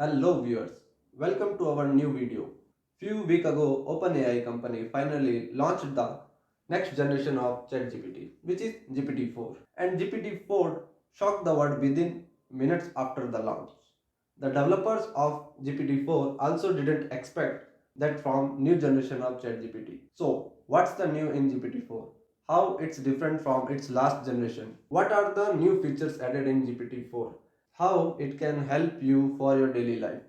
Hello viewers, welcome to our new video. Few weeks ago, OpenAI company finally launched the next generation of ChatGPT, which is GPT-4. And GPT-4 shocked the world within minutes after the launch. The developers of GPT-4 also didn't expect that from new generation of ChatGPT. So, what's the new in GPT-4? How it's different from its last generation? What are the new features added in GPT-4? How it can help you for your daily life?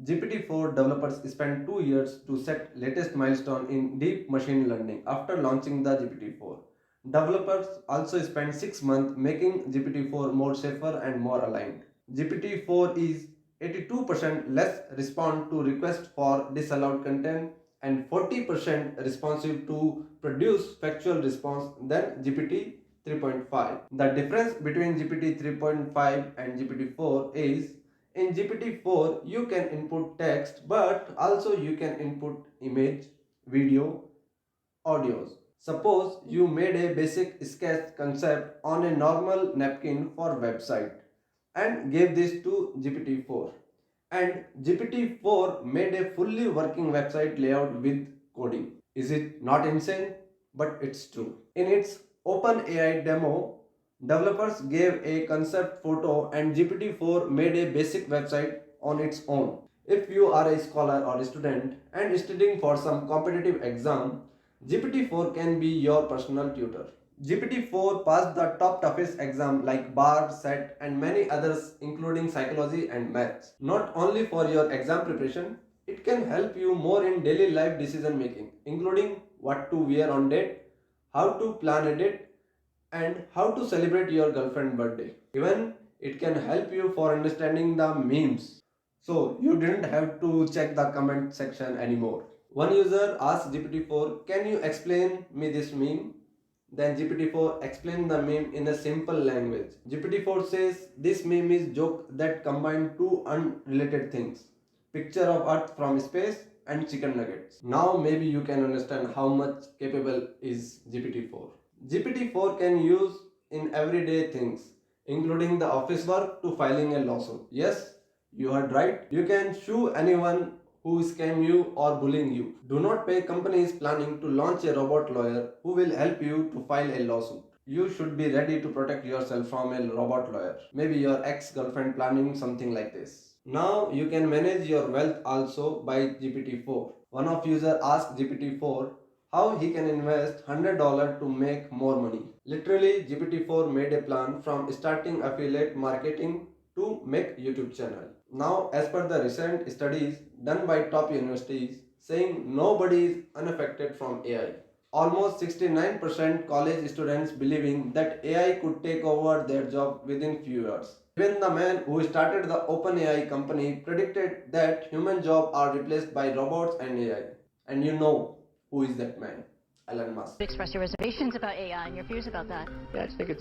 GPT-4 developers spent 2 years to set latest milestone in deep machine learning after launching the GPT-4. Developers also spent 6 months making GPT-4 more safer and more aligned. GPT-4 is 82% less responsive to requests for disallowed content and 40% responsive to produce factual response than GPT 3.5. The difference between GPT 3.5 and GPT-4 is in GPT-4 you can input text but also you can input image, video, audios. Suppose you made a basic sketch concept on a normal napkin for website and gave this to GPT-4 and GPT-4 made a fully working website layout with coding. Is it not insane? But it's true. In its OpenAI demo, developers gave a concept photo and GPT-4 made a basic website on its own. If you are a scholar or a student and studying for some competitive exam, GPT-4 can be your personal tutor. GPT-4 passed the top toughest exam like bar, set and many others including psychology and maths. Not only for your exam preparation, it can help you more in daily life decision making, including what to wear on date, how to plan a date, and how to celebrate your girlfriend's birthday. Even it can help you for understanding the memes. So you didn't have to check the comment section anymore. One user asked GPT-4, "Can you explain me this meme?" Then GPT-4 explained the meme in a simple language. GPT-4 says this meme is joke that combine two unrelated things. Picture of Earth from space and chicken nuggets. Now maybe you can understand how much capable is GPT-4. GPT-4 can use in everyday things, including the office work to filing a lawsuit. Yes, you heard right. You can sue anyone who scam you or bullying you. Do not pay companies planning to launch a robot lawyer who will help you to file a lawsuit. You should be ready to protect yourself from a robot lawyer. Maybe your ex-girlfriend planning something like this. Now you can manage your wealth also by GPT-4. One of user asked GPT-4 how he can invest $100 to make more money. Literally, GPT-4 made a plan from starting affiliate marketing to make YouTube channel. Now, as per the recent studies done by top universities, saying nobody is unaffected from AI. Almost 69% college students believing that AI could take over their job within few years. Even the man who started the OpenAI company predicted that human jobs are replaced by robots and AI. And you know who is that man? Elon Musk. Express your reservations about AI and your fears about that. Yeah, I think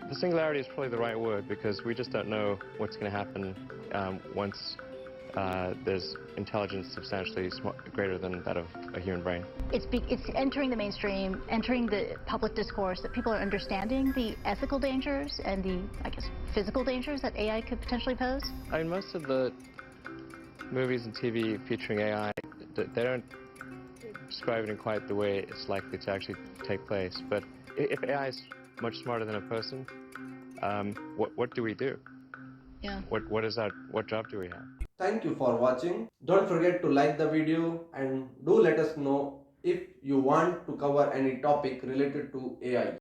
the singularity is probably the right word because we just don't know what's going to happen once there's intelligence substantially greater than that of a human brain. It's entering the mainstream, entering the public discourse, that people are understanding the ethical dangers and the, I guess, physical dangers that AI could potentially pose. I mean, most of the movies and TV featuring AI, they don't describe it in quite the way it's likely to actually take place. But if AI is much smarter than a person, what do we do? Yeah. What job do we have? Thank you for watching. Don't forget to like the video and do let us know if you want to cover any topic related to AI.